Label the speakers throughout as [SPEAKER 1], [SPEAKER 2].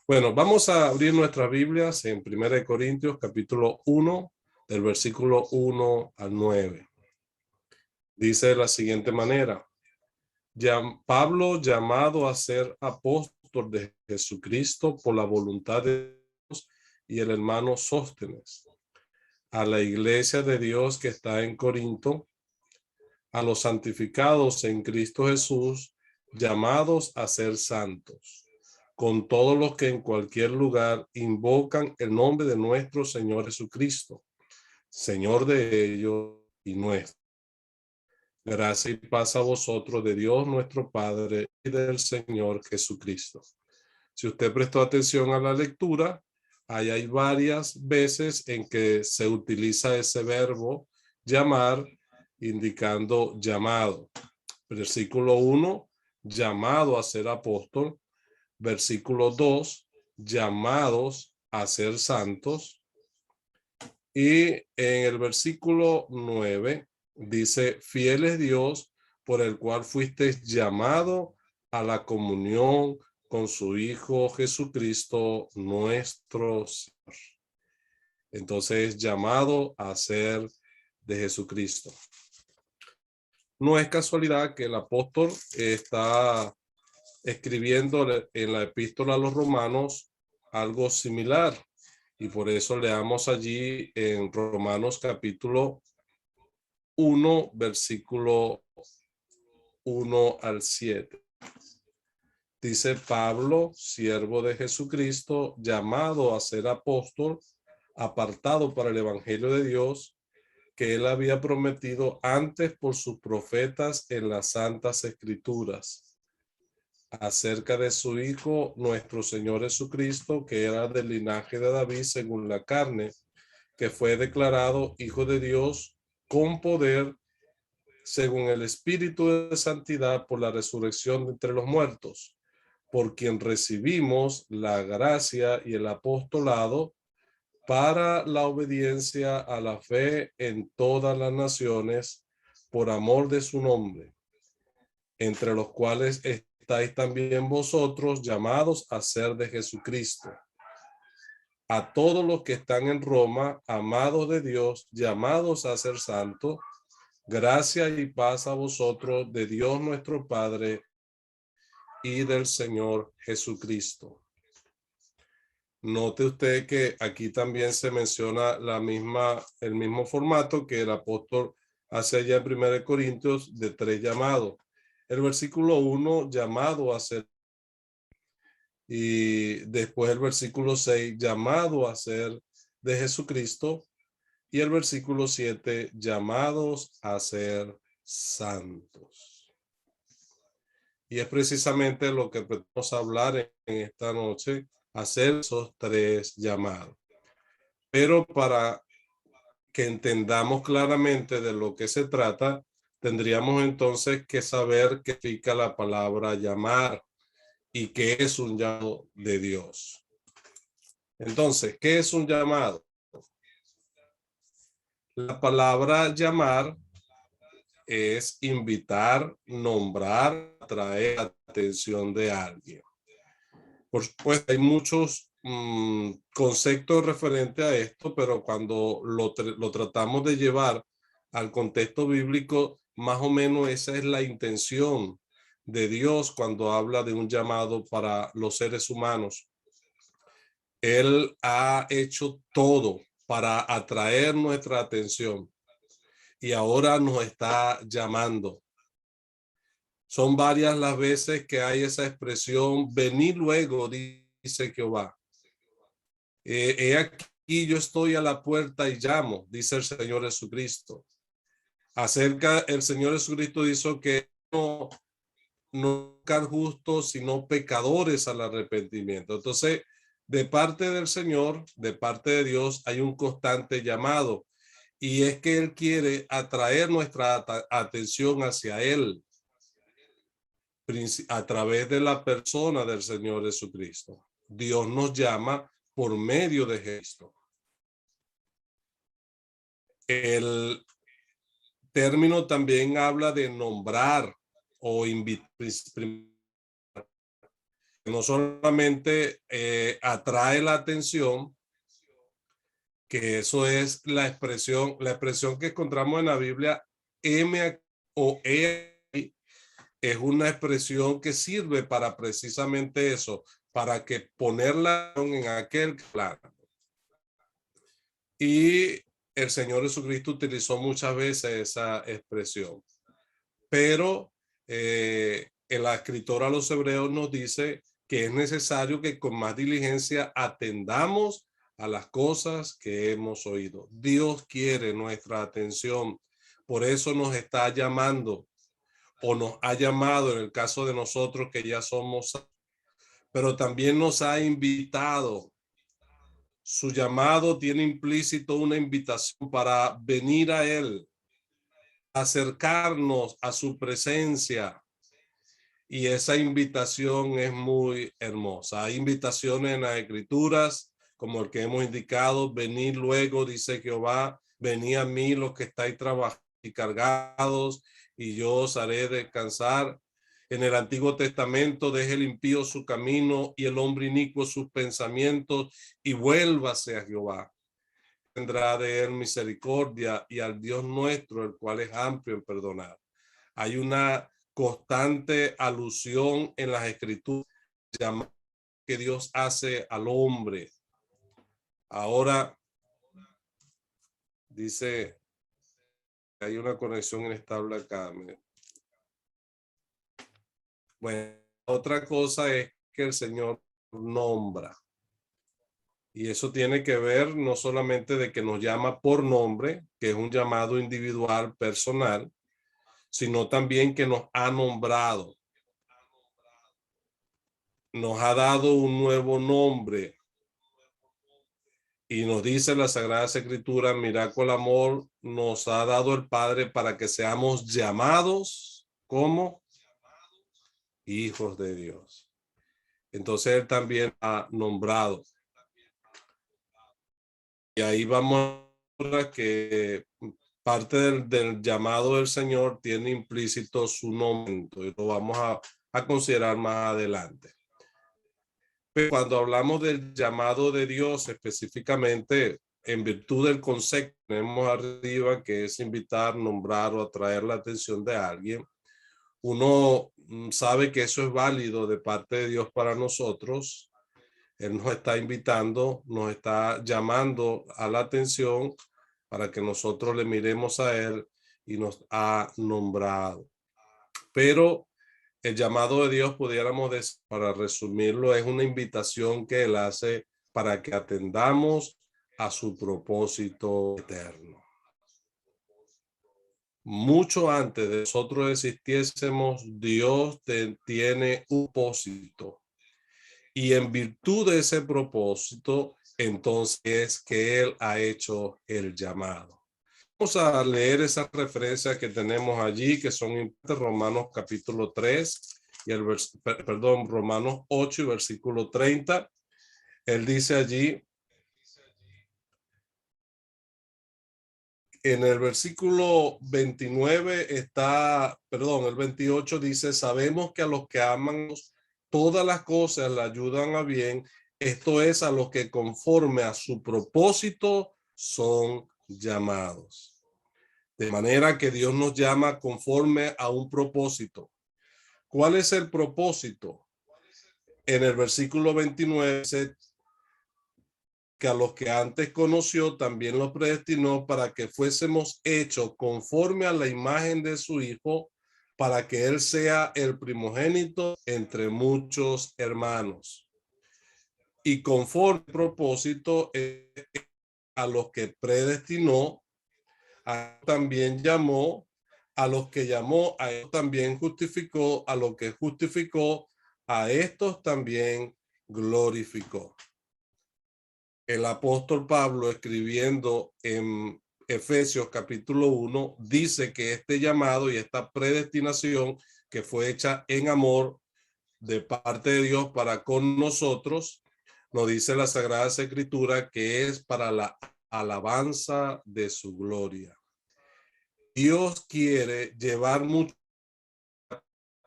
[SPEAKER 1] Bueno, vamos a abrir nuestras Biblias en 1 Corintios capítulo 1, del versículo 1 al 9. Dice de la siguiente manera: Pablo, llamado a ser apóstol de Jesucristo por la voluntad de Dios, y el hermano Sóstenes, a la iglesia de Dios que está en Corinto, a los santificados en Cristo Jesús, llamados a ser santos, con todos los que en cualquier lugar invocan el nombre de nuestro Señor Jesucristo, Señor de ellos y nuestro. Gracia y paz a vosotros de Dios nuestro Padre y del Señor Jesucristo. Si usted prestó atención a la lectura, ahí hay varias veces en que se utiliza ese verbo llamar, indicando llamado. Versículo 1, llamado a ser apóstol. Versículo 2, llamados a ser santos. Y en el versículo 9 dice: fiel es Dios, por el cual fuiste llamado a la comunión con su Hijo Jesucristo nuestro Señor. Entonces, llamado a ser de Jesucristo. No es casualidad que el apóstol está escribiendo en la epístola a los Romanos algo similar, y por eso leamos allí en Romanos capítulo 1, versículo 1 al 7. Dice: Pablo, siervo de Jesucristo, llamado a ser apóstol, apartado para el evangelio de Dios, que él había prometido antes por sus profetas en las santas escrituras, acerca de su Hijo, nuestro Señor Jesucristo, que era del linaje de David según la carne, que fue declarado Hijo de Dios con poder, según el Espíritu de Santidad, por la resurrección de entre los muertos, por quien recibimos la gracia y el apostolado para la obediencia a la fe en todas las naciones, por amor de su nombre, entre los cuales estáis también vosotros, llamados a ser de Jesucristo. A todos los que están en Roma, amados de Dios, llamados a ser santos, gracia y paz a vosotros de Dios nuestro Padre y del Señor Jesucristo. Note usted que aquí también se menciona el mismo formato que el apóstol hace allá en 1 Corintios, de 3 llamados. El versículo 1, llamado a ser, y después el versículo 6, llamado a ser de Jesucristo, y el versículo 7, llamados a ser santos. Y es precisamente lo que podemos hablar en esta noche, hacer esos 3 llamados. Pero para que entendamos claramente de lo que se trata, tendríamos entonces que saber qué significa la palabra llamar y qué es un llamado de Dios. Entonces, ¿qué es un llamado? La palabra llamar es invitar, nombrar, atraer la atención de alguien. Por supuesto, hay muchos conceptos referentes a esto, pero cuando lo tratamos de llevar al contexto bíblico, más o menos esa es la intención de Dios cuando habla de un llamado para los seres humanos. Él ha hecho todo para atraer nuestra atención y ahora nos está llamando. Son varias las veces que hay esa expresión: venid luego, dice Jehová. He aquí, yo estoy a la puerta y llamo, dice el Señor Jesucristo. Acerca, el Señor Jesucristo dice que no buscan justos, sino pecadores al arrepentimiento. Entonces, de parte del Señor, de parte de Dios, hay un constante llamado, y es que Él quiere atraer nuestra atención hacia Él a través de la persona del Señor Jesucristo. Dios nos llama por medio de Jesucristo. El término también habla de nombrar o invitar. No solamente atrae la atención, que eso es la expresión que encontramos en la Biblia, M o E, es una expresión que sirve para precisamente eso, para que ponerla en aquel plano. Y el Señor Jesucristo utilizó muchas veces esa expresión, pero el escritor a los hebreos nos dice que es necesario que con más diligencia atendamos a las cosas que hemos oído. Dios quiere nuestra atención, por eso nos está llamando o nos ha llamado en el caso de nosotros que ya somos, pero también nos ha invitado. Su llamado tiene implícito una invitación para venir a Él, acercarnos a su presencia. Y esa invitación es muy hermosa. Hay invitaciones en las escrituras, como el que hemos indicado, venid luego, dice Jehová, venid a mí los que estáis trabajados y cargados, y yo os haré descansar. En el Antiguo Testamento, deje el impío su camino y el hombre inicuo sus pensamientos y vuélvase a Jehová. Tendrá de él misericordia y al Dios nuestro, el cual es amplio en perdonar. Hay una constante alusión en las escrituras que Dios hace al hombre. Ahora dice, hay una conexión inestable acá. Bueno, otra cosa es que el Señor nombra. Y eso tiene que ver no solamente de que nos llama por nombre, que es un llamado individual, personal, sino también que nos ha nombrado. Nos ha dado un nuevo nombre. Y nos dice la Sagrada Escritura, mirad cuál amor nos ha dado el Padre para que seamos llamados como hijos de Dios. Entonces Él también ha nombrado. Y ahí vamos a que parte del llamado del Señor tiene implícito su nombre, y lo vamos a considerar más adelante. Pero cuando hablamos del llamado de Dios específicamente, en virtud del concepto que tenemos arriba, que es invitar, nombrar o atraer la atención de alguien, uno sabe que eso es válido de parte de Dios para nosotros. Él nos está invitando, nos está llamando a la atención para que nosotros le miremos a Él y nos ha nombrado. Pero el llamado de Dios, pudiéramos decir, para resumirlo, es una invitación que Él hace para que atendamos a su propósito eterno. Mucho antes de nosotros existiésemos, Dios tiene un propósito. Y en virtud de ese propósito, entonces es que Él ha hecho el llamado. Vamos a leer esas referencias que tenemos allí, que son Romanos capítulo 3 y Romanos 8 y versículo 30. Él dice allí, en el versículo 29 el 28 dice, sabemos que a los que aman todas las cosas le ayudan a bien, esto es a los que conforme a su propósito son llamados. De manera que Dios nos llama conforme a un propósito. ¿Cuál es el propósito? En el versículo 29 dice que a los que antes conoció también los predestinó para que fuésemos hechos conforme a la imagen de su Hijo, para que Él sea el primogénito entre muchos hermanos. Y conforme al propósito a los que predestinó, también llamó, a los que llamó, a ellos también justificó, a los que justificó, a estos también glorificó. El apóstol Pablo, escribiendo en Efesios capítulo 1, dice que este llamado y esta predestinación que fue hecha en amor de parte de Dios para con nosotros, nos dice la Sagrada Escritura que es para la alabanza de su gloria. Dios quiere llevar mucho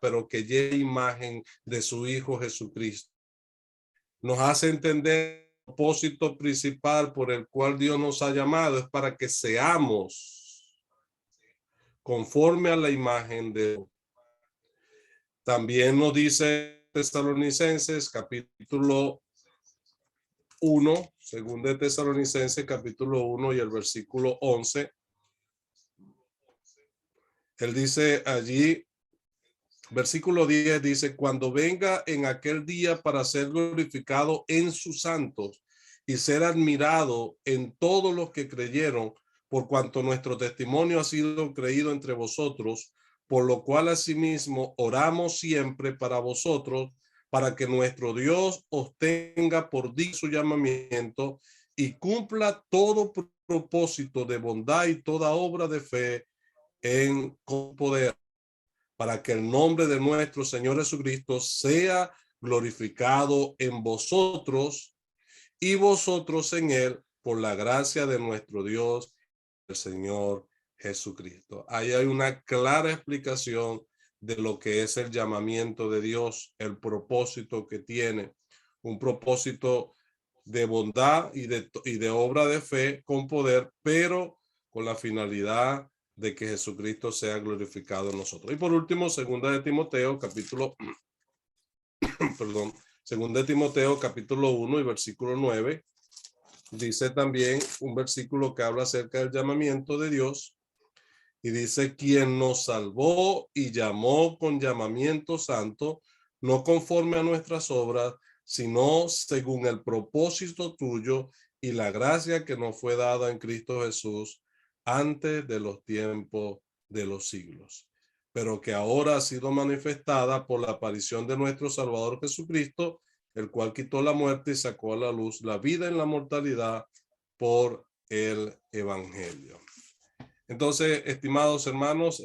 [SPEAKER 1] pero que lleve imagen de su Hijo Jesucristo. Nos hace entender el propósito principal por el cual Dios nos ha llamado, es para que seamos conforme a la imagen de Dios. También nos dice Tesalonicenses capítulo 1, según de Tesalonicenses capítulo 1 y el versículo 11. Él dice allí, versículo 10 dice, cuando venga en aquel día para ser glorificado en sus santos y ser admirado en todos los que creyeron, por cuanto nuestro testimonio ha sido creído entre vosotros, por lo cual asimismo oramos siempre para vosotros, para que nuestro Dios os tenga por digno su llamamiento y cumpla todo propósito de bondad y toda obra de fe con poder, para que el nombre de nuestro Señor Jesucristo sea glorificado en vosotros y vosotros en él, por la gracia de nuestro Dios, el Señor Jesucristo. Ahí hay una clara explicación de lo que es el llamamiento de Dios, el propósito que tiene, un propósito de bondad y de obra de fe con poder, pero con la finalidad de que Jesucristo sea glorificado en nosotros. Y por último, segunda de Timoteo, capítulo, perdón, segunda de Timoteo, capítulo 1 y versículo 9, dice también un versículo que habla acerca del llamamiento de Dios y dice, quien nos salvó y llamó con llamamiento santo, no conforme a nuestras obras, sino según el propósito tuyo y la gracia que nos fue dada en Cristo Jesús antes de los tiempos de los siglos, pero que ahora ha sido manifestada por la aparición de nuestro Salvador Jesucristo, el cual quitó la muerte y sacó a la luz la vida en la mortalidad por el Evangelio. Entonces, estimados hermanos,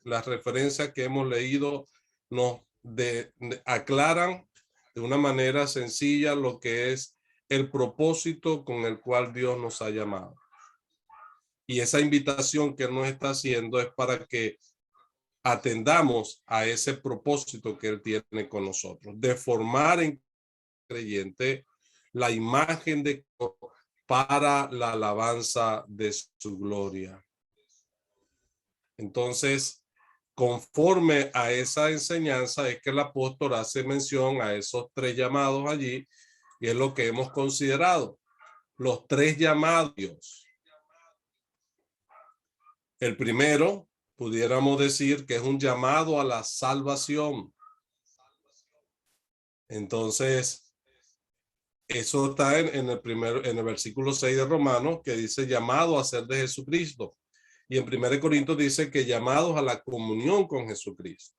[SPEAKER 1] las referencias que hemos leído nos aclaran de una manera sencilla lo que es el propósito con el cual Dios nos ha llamado. Y esa invitación que Él nos está haciendo es para que atendamos a ese propósito que Él tiene con nosotros, de formar en creyente la imagen de para la alabanza de su gloria. Entonces, conforme a esa enseñanza es que el apóstol hace mención a esos tres llamados allí, y es lo que hemos considerado, los tres llamados. El primero, pudiéramos decir que es un llamado a la salvación. Entonces, eso está en el versículo 6 de Romanos, que dice llamado a ser de Jesucristo. Y en 1 Corintios dice que llamados a la comunión con Jesucristo.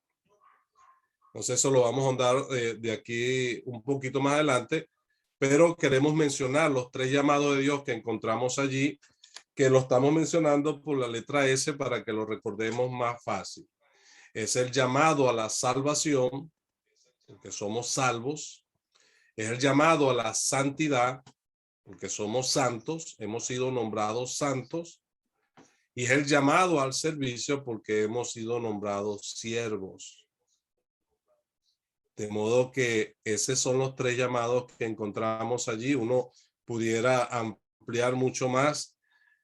[SPEAKER 1] Entonces eso lo vamos a andar de aquí un poquito más adelante, pero queremos mencionar los tres llamados de Dios que encontramos allí, que lo estamos mencionando por la letra S para que lo recordemos más fácil. Es el llamado a la salvación, porque somos salvos. Es el llamado a la santidad, porque somos santos, hemos sido nombrados santos. Y es el llamado al servicio, porque hemos sido nombrados siervos. De modo que esos son los tres llamados que encontramos allí. Uno pudiera ampliar mucho más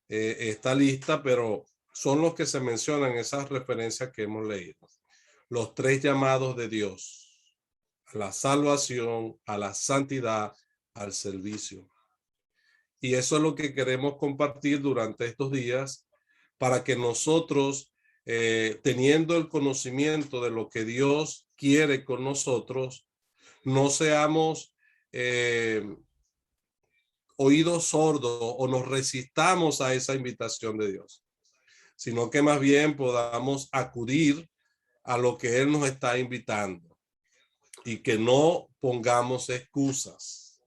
[SPEAKER 1] esta lista, pero son los que se mencionan en esas referencias que hemos leído. Los tres llamados de Dios: a la salvación, a la santidad, al servicio. Y eso es lo que queremos compartir durante estos días, para que nosotros, teniendo el conocimiento de lo que Dios quiere con nosotros, no seamos oídos sordos o nos resistamos a esa invitación de Dios, sino que más bien podamos acudir a lo que Él nos está invitando y que no pongamos excusas.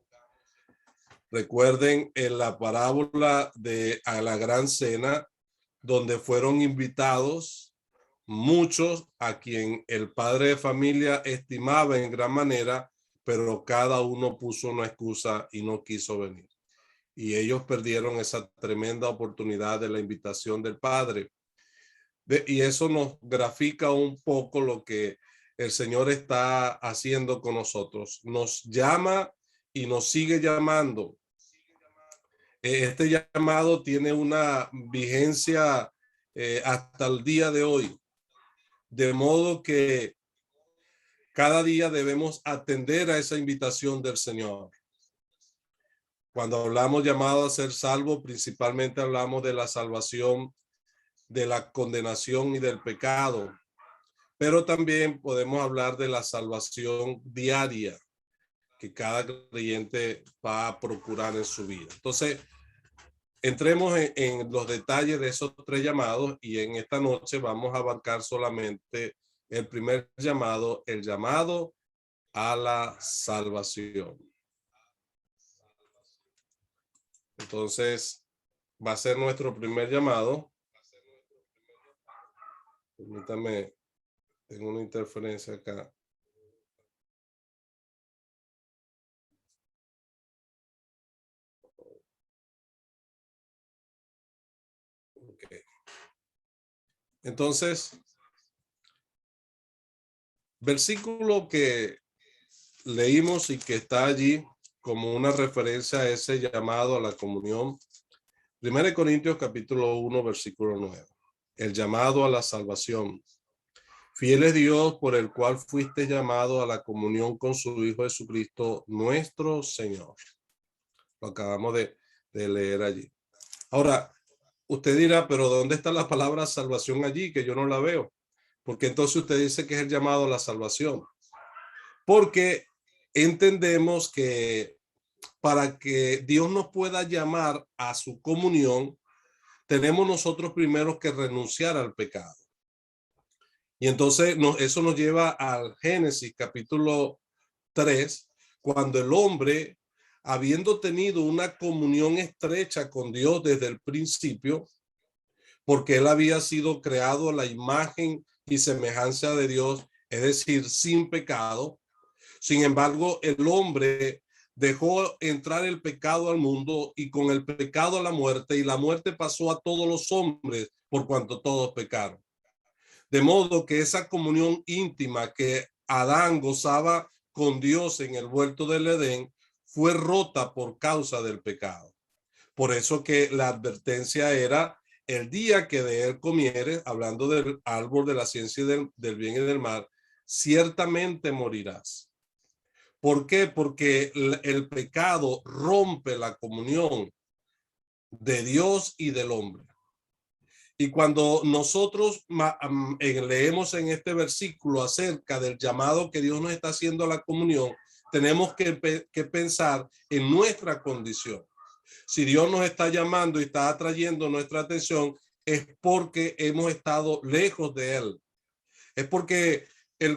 [SPEAKER 1] Recuerden en la parábola de a la gran cena, donde fueron invitados muchos a quien el padre de familia estimaba en gran manera, pero cada uno puso una excusa y no quiso venir. Y ellos perdieron esa tremenda oportunidad de la invitación del padre. Y eso nos grafica un poco lo que el Señor está haciendo con nosotros. Nos llama y nos sigue llamando. Este llamado tiene una vigencia hasta el día de hoy, de modo que cada día debemos atender a esa invitación del Señor. Cuando hablamos llamado a ser salvo, principalmente hablamos de la salvación, de la condenación y del pecado, pero también podemos hablar de la salvación diaria que cada creyente va a procurar en su vida. Entonces, entremos en los detalles de esos tres llamados y en esta noche vamos a abarcar solamente el primer llamado, el llamado a la salvación. Entonces, va a ser nuestro primer llamado. Permítame, tengo una interferencia acá. Okay. Entonces, versículo que leímos y que está allí como una referencia a ese llamado a la comunión. 1 Corintios capítulo 1, versículo 9. El llamado a la salvación. Fiel es Dios por el cual fuiste llamado a la comunión con su Hijo Jesucristo, nuestro Señor. Lo acabamos de leer allí. Ahora, usted dirá, pero ¿dónde está la palabra salvación allí? Que yo no la veo. Porque entonces usted dice que es el llamado a la salvación. Porque entendemos que para que Dios nos pueda llamar a su comunión, tenemos nosotros primero que renunciar al pecado. Y entonces eso nos lleva al Génesis capítulo 3, cuando el hombre, habiendo tenido una comunión estrecha con Dios desde el principio, porque él había sido creado a la imagen y semejanza de Dios, es decir, sin pecado. Sin embargo, el hombre dejó entrar el pecado al mundo y con el pecado la muerte, y la muerte pasó a todos los hombres por cuanto todos pecaron. De modo que esa comunión íntima que Adán gozaba con Dios en el huerto del Edén fue rota por causa del pecado. Por eso que la advertencia era: el día que de él comieres, hablando del árbol de la ciencia del bien y del mal, ciertamente morirás. ¿Por qué? Porque el pecado rompe la comunión de Dios y del hombre. Y cuando nosotros leemos en este versículo acerca del llamado que Dios nos está haciendo a la comunión, tenemos que pensar en nuestra condición. Si Dios nos está llamando y está atrayendo nuestra atención, es porque hemos estado lejos de Él. Es porque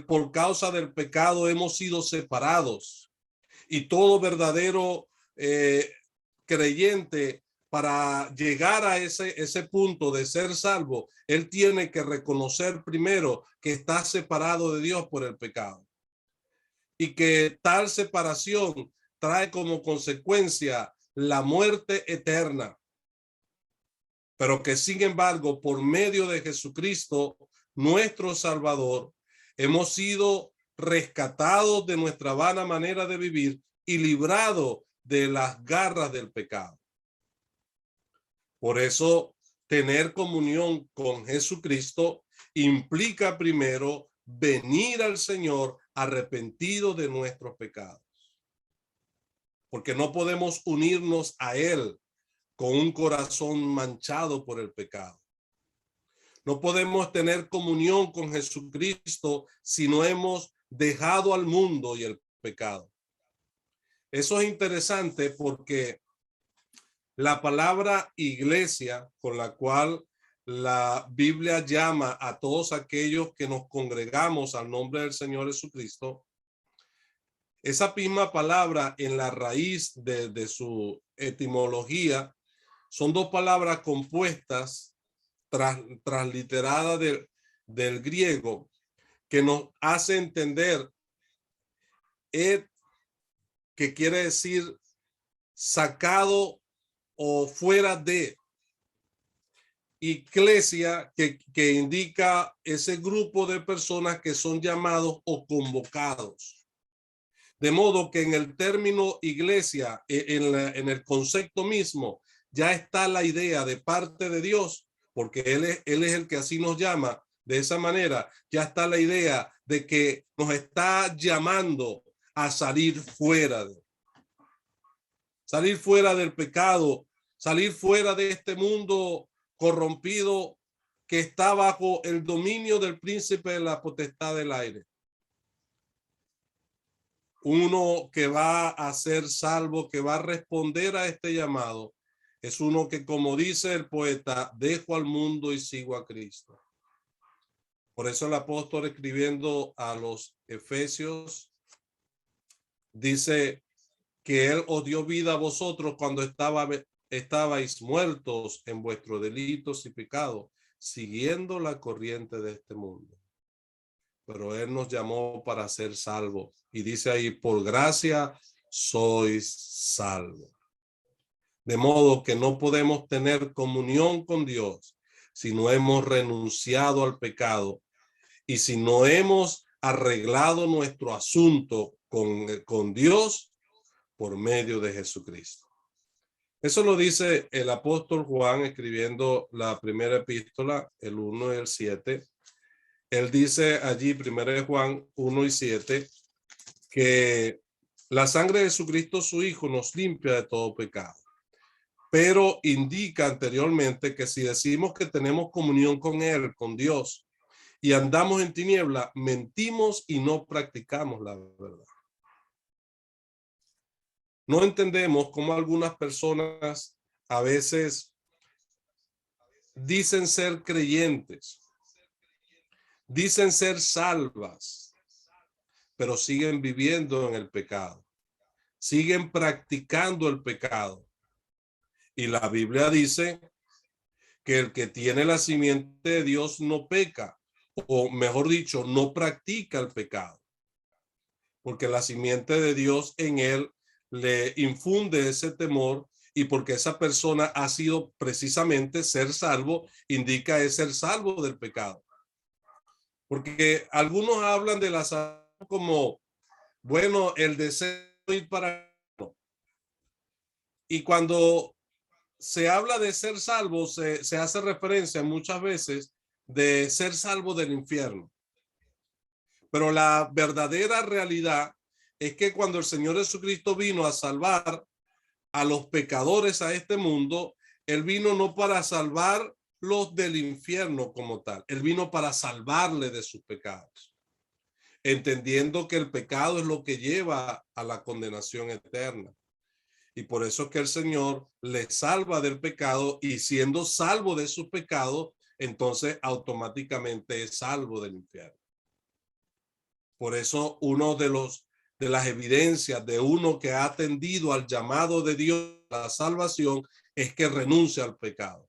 [SPEAKER 1] por causa del pecado hemos sido separados. Y todo verdadero creyente, para llegar a ese punto de ser salvo, él tiene que reconocer primero que está separado de Dios por el pecado. Y que tal separación trae como consecuencia la muerte eterna. Pero que sin embargo, por medio de Jesucristo, nuestro Salvador, hemos sido rescatados de nuestra vana manera de vivir y librados de las garras del pecado. Por eso, tener comunión con Jesucristo implica primero venir al Señor arrepentido de nuestros pecados. Porque no podemos unirnos a Él con un corazón manchado por el pecado. No podemos tener comunión con Jesucristo si no hemos dejado al mundo y el pecado. Eso es interesante porque la palabra iglesia, con la cual la Biblia llama a todos aquellos que nos congregamos al nombre del Señor Jesucristo, esa misma palabra en la raíz de su etimología son dos palabras compuestas, transliteradas del griego, que nos hace entender que quiere decir sacado o fuera de. iglesia, que indica ese grupo de personas que son llamados o convocados. De modo que en el término iglesia, en el concepto mismo, ya está la idea de parte de Dios, porque él es el que así nos llama. De esa manera, ya está la idea de que nos está llamando a salir fuera del pecado, salir fuera de este mundo corrompido que está bajo el dominio del príncipe de la potestad del aire. Uno que va a ser salvo, que va a responder a este llamado, es uno que, como dice el poeta, dejo al mundo y sigo a Cristo. Por eso el apóstol, escribiendo a los Efesios, dice que él os dio vida a vosotros cuando estabais muertos en vuestros delitos y pecados, siguiendo la corriente de este mundo. Pero él nos llamó para ser salvos. Y dice ahí, por gracia sois salvos. De modo que no podemos tener comunión con Dios si no hemos renunciado al pecado y si no hemos arreglado nuestro asunto con Dios por medio de Jesucristo. Eso lo dice el apóstol Juan escribiendo la primera epístola, el 1 y el 7. Él dice allí, 1 Juan 1 y 7, que la sangre de Jesucristo, su Hijo, nos limpia de todo pecado. Pero indica anteriormente que si decimos que tenemos comunión con Él, con Dios, y andamos en tiniebla, mentimos y no practicamos la verdad. No entendemos cómo algunas personas a veces dicen ser creyentes, dicen ser salvas, pero siguen viviendo en el pecado, siguen practicando el pecado. Y la Biblia dice que el que tiene la simiente de Dios no peca, o mejor dicho, no practica el pecado, porque la simiente de Dios en él le infunde ese temor, y porque esa persona ha sido precisamente ser salvo, indica es ser salvo del pecado. Porque algunos hablan de la salvación como, bueno, el deseo de ir para... Y cuando se habla de ser salvo, se hace referencia muchas veces de ser salvo del infierno. Pero la verdadera realidad es que cuando el Señor Jesucristo vino a salvar a los pecadores a este mundo, Él vino no para salvar los del infierno como tal, Él vino para salvarle de sus pecados, entendiendo que el pecado es lo que lleva a la condenación eterna. Y por eso es que el Señor le salva del pecado, y siendo salvo de sus pecados, entonces automáticamente es salvo del infierno. Por eso uno de las evidencias de uno que ha atendido al llamado de Dios a la salvación es que renuncia al pecado,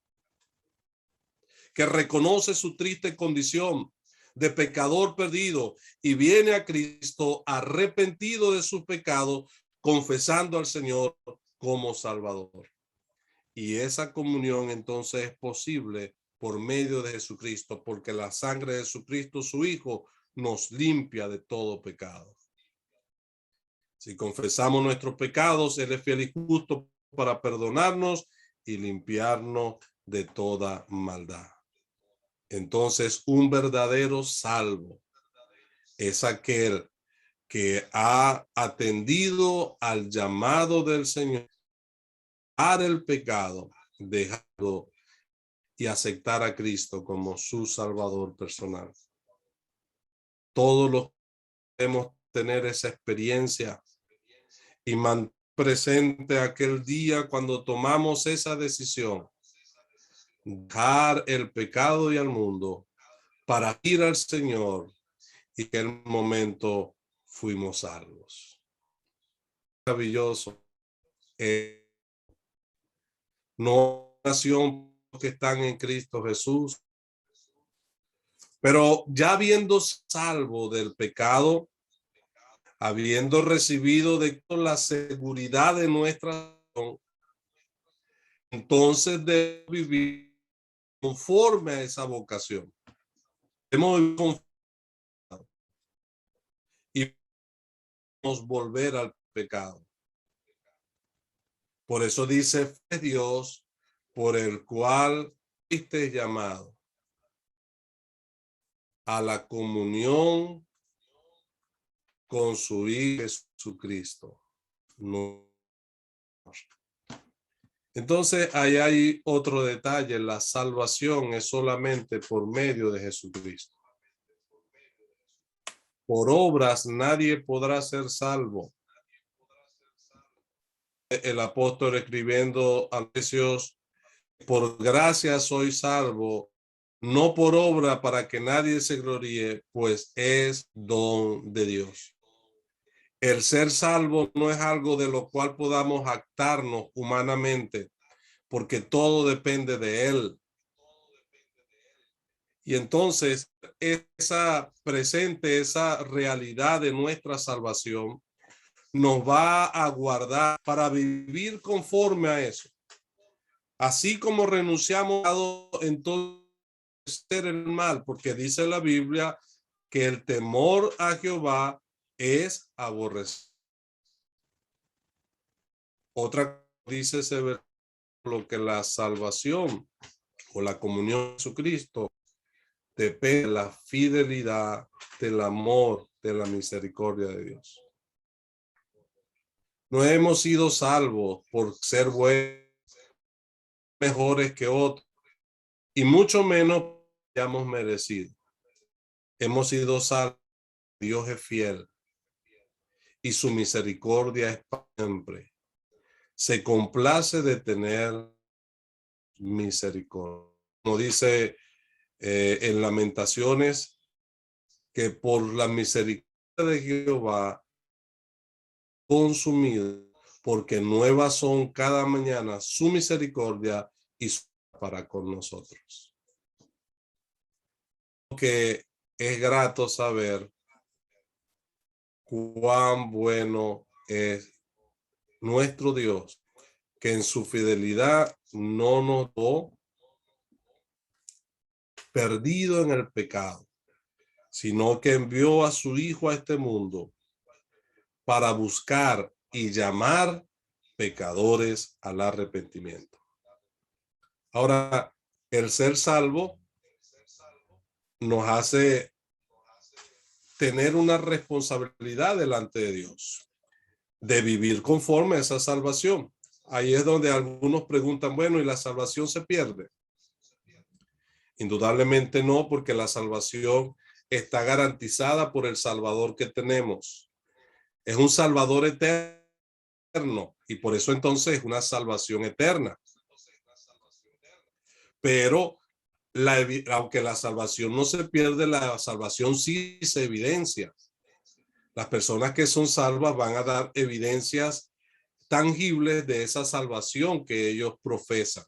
[SPEAKER 1] que reconoce su triste condición de pecador perdido y viene a Cristo arrepentido de sus pecados, confesando al Señor como Salvador. Y esa comunión entonces es posible por medio de Jesucristo, porque la sangre de Jesucristo, su Hijo, nos limpia de todo pecado. Si confesamos nuestros pecados, Él es fiel y justo para perdonarnos y limpiarnos de toda maldad. Entonces, un verdadero salvo es aquel que ha atendido al llamado del Señor, para el pecado, dejarlo y aceptar a Cristo como su Salvador personal. Todos los debemos tener esa experiencia y mantener presente aquel día cuando tomamos esa decisión, dejar el pecado y al mundo para ir al Señor, y que en el momento fuimos salvos. Maravilloso. No nación que están en Cristo Jesús, pero ya habiendo salvo del pecado, habiendo recibido de la seguridad de nuestra, entonces de vivir conforme a esa vocación. Hemos y nos volver al pecado. Por eso dice Dios, por el cual fuiste llamado a la comunión con su Hijo Jesucristo. No. Entonces, ahí hay otro detalle. La salvación es solamente por medio de Jesucristo. Por obras nadie podrá ser salvo. El apóstol escribiendo a Efesios, por gracia soy salvo, no por obra para que nadie se gloríe, pues es don de Dios. El ser salvo no es algo de lo cual podamos jactarnos humanamente, porque todo depende de Él. Y entonces esa realidad de nuestra salvación nos va a guardar para vivir conforme a eso. Así como renunciamos a entonces el mal, porque dice la Biblia que el temor a Jehová es aborrecer. Otra dice ese lo que la salvación o la comunión de Jesucristo depende de la fidelidad, del amor, de la misericordia de Dios. No hemos sido salvos por ser buenos, mejores que otros, y mucho menos hayamos merecido. Hemos sido salvos. Dios es fiel y su misericordia es para siempre. Se complace de tener misericordia. Como dice en Lamentaciones, que por la misericordia de Jehová consumido, porque nuevas son cada mañana su misericordia y su para con nosotros. Que es grato saber cuán bueno es nuestro Dios, que en su fidelidad no nos dejó perdido en el pecado, sino que envió a su Hijo a este mundo para buscar y llamar pecadores al arrepentimiento. Ahora, el ser salvo nos hace tener una responsabilidad delante de Dios, de vivir conforme a esa salvación. Ahí es donde algunos preguntan, bueno, ¿y la salvación se pierde? Indudablemente no, porque la salvación está garantizada por el Salvador que tenemos. Es un Salvador eterno y por eso entonces es una salvación eterna. Pero aunque la salvación no se pierde, la salvación sí se evidencia. Las personas que son salvas van a dar evidencias tangibles de esa salvación que ellos profesan.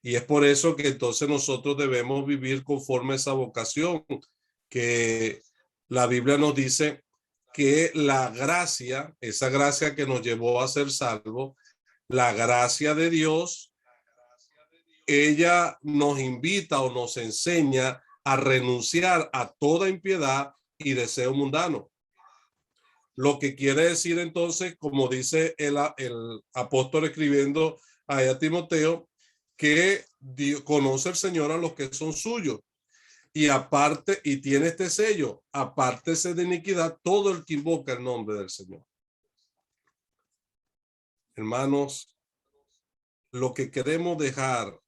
[SPEAKER 1] Y es por eso que entonces nosotros debemos vivir conforme a esa vocación, que la Biblia nos dice que la gracia, esa gracia que nos llevó a ser salvos, la gracia de Dios, ella nos invita o nos enseña a renunciar a toda impiedad y deseo mundano. Lo que quiere decir entonces, como dice el apóstol escribiendo a Timoteo, que Dios conoce el Señor a los que son suyos. Y aparte, y tiene este sello, apártese de iniquidad todo el que invoca el nombre del Señor. Hermanos, lo que queremos dejar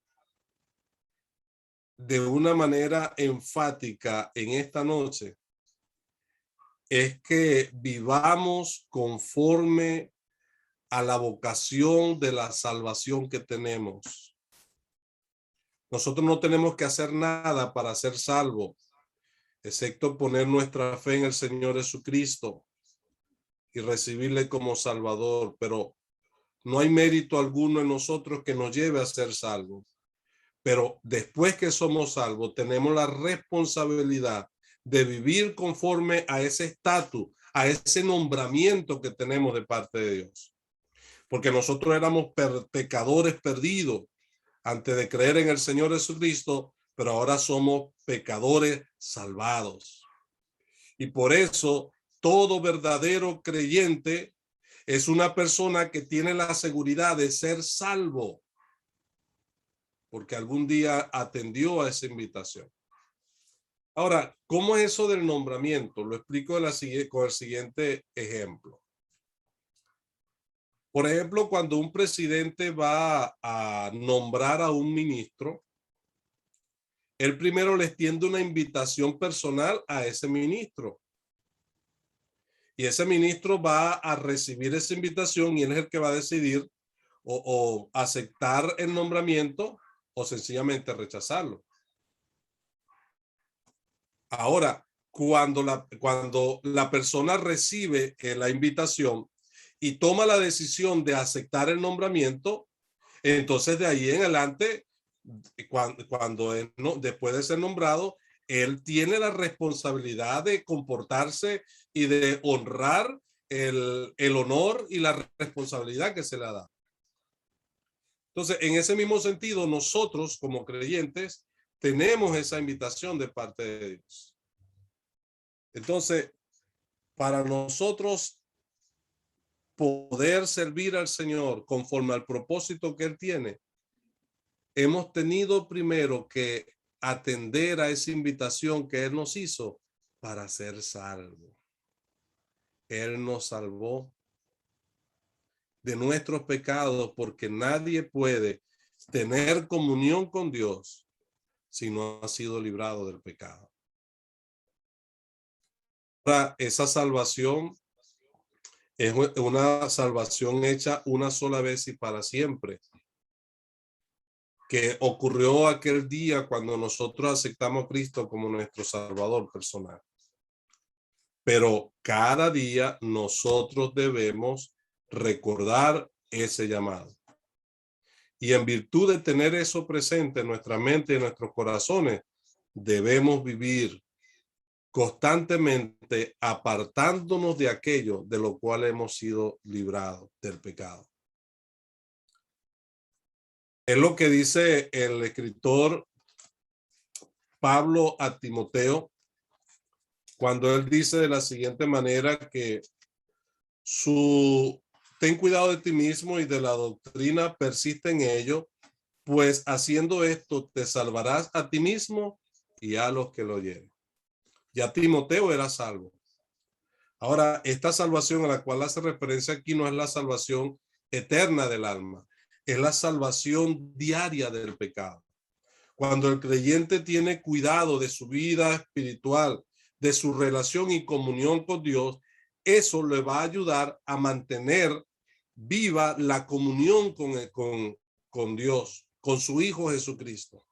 [SPEAKER 1] de una manera enfática en esta noche es que vivamos conforme a la vocación de la salvación que tenemos. Nosotros no tenemos que hacer nada para ser salvos, excepto poner nuestra fe en el Señor Jesucristo y recibirle como Salvador, pero no hay mérito alguno en nosotros que nos lleve a ser salvos. Pero después que somos salvos, tenemos la responsabilidad de vivir conforme a ese estatus, a ese nombramiento que tenemos de parte de Dios. Porque nosotros éramos pecadores perdidos, antes de creer en el Señor Jesucristo, pero ahora somos pecadores salvados. Y por eso todo verdadero creyente es una persona que tiene la seguridad de ser salvo, porque algún día atendió a esa invitación. Ahora, ¿cómo es eso del nombramiento? Lo explico con el siguiente ejemplo. Por ejemplo, cuando un presidente va a nombrar a un ministro, él primero le extiende una invitación personal a ese ministro. Y ese ministro va a recibir esa invitación y él es el que va a decidir o aceptar el nombramiento o sencillamente rechazarlo. Ahora, cuando la persona recibe la invitación y toma la decisión de aceptar el nombramiento, entonces de ahí en adelante, después de ser nombrado, él tiene la responsabilidad de comportarse y de honrar el honor y la responsabilidad que se le da. Entonces, en ese mismo sentido, nosotros como creyentes tenemos esa invitación de parte de Dios. Entonces, para nosotros poder servir al Señor conforme al propósito que Él tiene, hemos tenido primero que atender a esa invitación que Él nos hizo para ser salvos. Él nos salvó de nuestros pecados porque nadie puede tener comunión con Dios si no ha sido librado del pecado. Ahora, esa salvación es una salvación hecha una sola vez y para siempre, que ocurrió aquel día cuando nosotros aceptamos a Cristo como nuestro Salvador personal. Pero cada día nosotros debemos recordar ese llamado. Y en virtud de tener eso presente en nuestra mente y en nuestros corazones, debemos vivir constantemente apartándonos de aquello de lo cual hemos sido librados del pecado. Es lo que dice el escritor Pablo a Timoteo cuando él dice de la siguiente manera que ten cuidado de ti mismo y de la doctrina, persiste en ello, pues haciendo esto te salvarás a ti mismo y a los que lo oyeren. Ya Timoteo era salvo. Ahora, esta salvación a la cual hace referencia aquí no es la salvación eterna del alma, es la salvación diaria del pecado. Cuando el creyente tiene cuidado de su vida espiritual, de su relación y comunión con Dios, eso le va a ayudar a mantener viva la comunión con Dios, con su Hijo Jesucristo.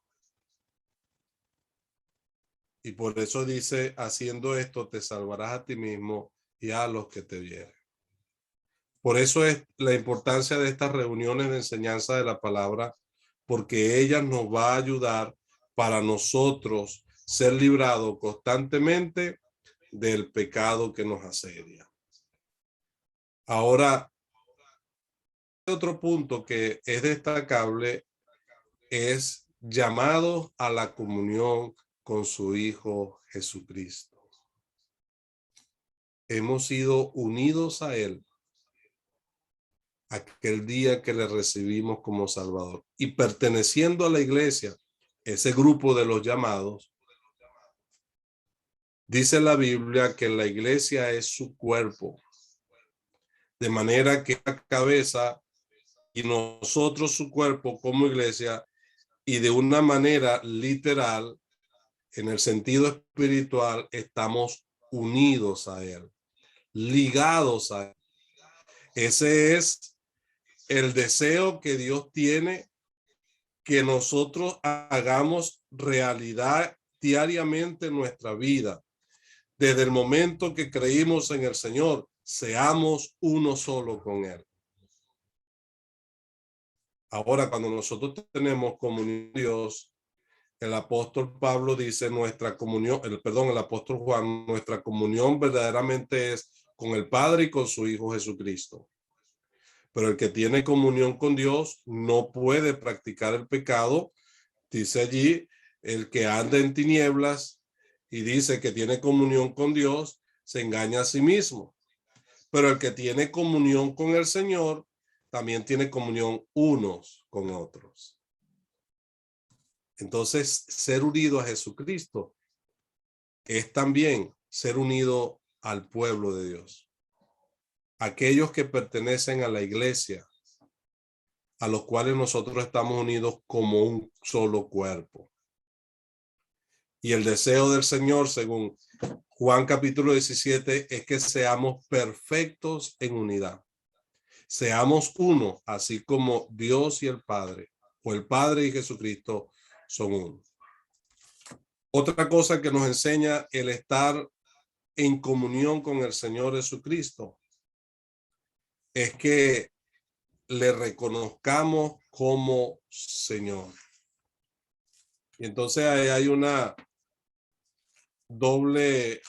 [SPEAKER 1] Y por eso dice, haciendo esto te salvarás a ti mismo y a los que te vieren. Por eso es la importancia de estas reuniones de enseñanza de la palabra, porque ellas nos va a ayudar para nosotros ser librados constantemente del pecado que nos asedia. Ahora, otro punto que es destacable es llamado a la comunión con su Hijo Jesucristo. Hemos sido unidos a Él aquel día que le recibimos como Salvador. Y perteneciendo a la iglesia, ese grupo de los llamados, dice la Biblia que la iglesia es su cuerpo. De manera que la cabeza y nosotros su cuerpo como iglesia, y de una manera literal, en el sentido espiritual, estamos unidos a Él, ligados a Él. Ese es el deseo que Dios tiene, que nosotros hagamos realidad diariamente en nuestra vida. Desde el momento que creímos en el Señor, seamos uno solo con Él. Ahora, cuando nosotros tenemos comunión con Dios, el apóstol Pablo dice nuestra comunión, el apóstol Juan, nuestra comunión verdaderamente es con el Padre y con su Hijo Jesucristo. Pero el que tiene comunión con Dios no puede practicar el pecado. Dice allí, el que anda en tinieblas y dice que tiene comunión con Dios, se engaña a sí mismo. Pero el que tiene comunión con el Señor, también tiene comunión unos con otros. Entonces, ser unido a Jesucristo es también ser unido al pueblo de Dios. Aquellos que pertenecen a la iglesia, a los cuales nosotros estamos unidos como un solo cuerpo. Y el deseo del Señor, según Juan capítulo 17, es que seamos perfectos en unidad. Seamos uno, así como Dios y el Padre, o el Padre y Jesucristo son uno. Otra cosa que nos enseña el estar en comunión con el Señor Jesucristo es que le reconozcamos como Señor. Y entonces hay una doble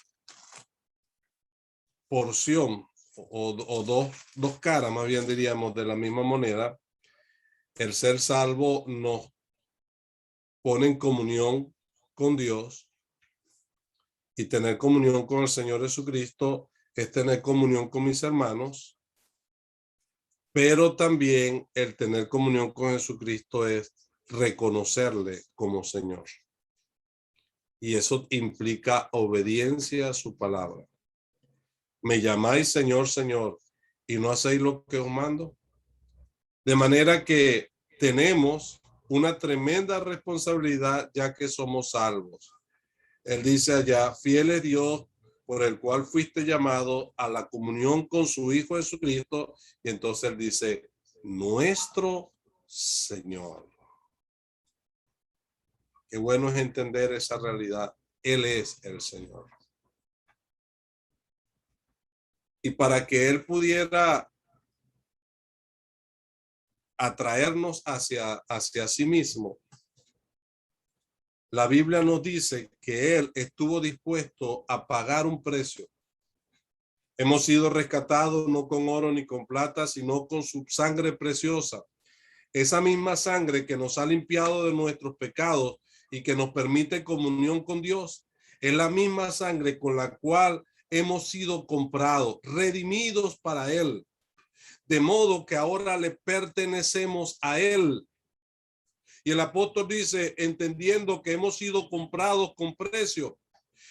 [SPEAKER 1] porción o dos caras, más bien diríamos, de la misma moneda. El ser salvo nos pone en comunión con Dios, y tener comunión con el Señor Jesucristo es tener comunión con mis hermanos, pero también el tener comunión con Jesucristo es reconocerle como Señor. Y eso implica obediencia a su palabra. Me llamáis Señor, Señor, y no hacéis lo que os mando. De manera que tenemos una tremenda responsabilidad ya que somos salvos. Él dice allá, fiel es Dios por el cual fuiste llamado a la comunión con su Hijo Jesucristo. Y entonces él dice, nuestro Señor. Qué bueno es entender esa realidad. Él es el Señor. Y para que Él pudiera atraernos hacia sí mismo, la Biblia nos dice que Él estuvo dispuesto a pagar un precio. Hemos sido rescatados no con oro ni con plata, sino con su sangre preciosa. Esa misma sangre que nos ha limpiado de nuestros pecados y que nos permite comunión con Dios, es la misma sangre con la cual hemos sido comprados, redimidos para Él. De modo que ahora le pertenecemos a Él. Y el apóstol dice, entendiendo que hemos sido comprados con precio,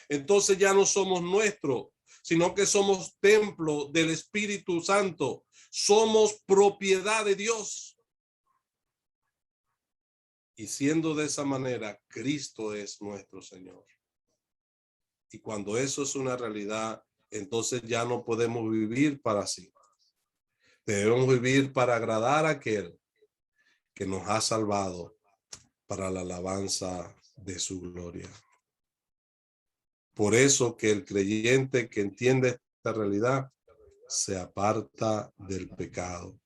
[SPEAKER 1] entonces ya no somos nuestros, sino que somos templo del Espíritu Santo. Somos propiedad de Dios. Y siendo de esa manera, Cristo es nuestro Señor. Y cuando eso es una realidad, entonces ya no podemos vivir para sí. Debemos vivir para agradar a aquel que nos ha salvado para la alabanza de su gloria. Por eso que el creyente que entiende esta realidad se aparta del pecado,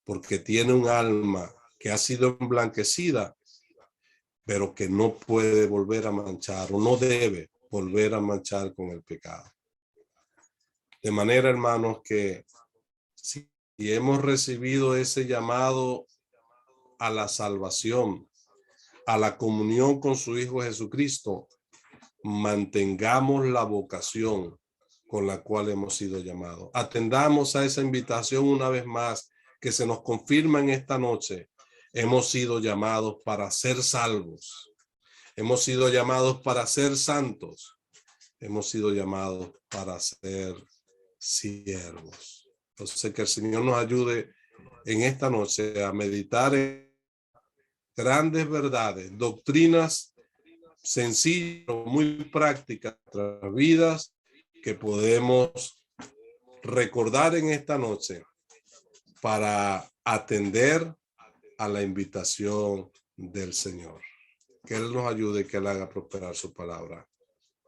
[SPEAKER 1] porque tiene un alma que ha sido emblanquecida, pero que no puede volver a manchar o no debe volver a manchar con el pecado. De manera, hermanos, que si hemos recibido ese llamado a la salvación, a la comunión con su Hijo Jesucristo, mantengamos la vocación con la cual hemos sido llamados. Atendamos a esa invitación una vez más que se nos confirma en esta noche. Hemos sido llamados para ser salvos. Hemos sido llamados para ser santos. Hemos sido llamados para ser siervos. Entonces, que el Señor nos ayude en esta noche a meditar en grandes verdades, doctrinas sencillas, muy prácticas de nuestras vidas que podemos recordar en esta noche para atender a la invitación del Señor. Que Él nos ayude, que Él haga prosperar su palabra.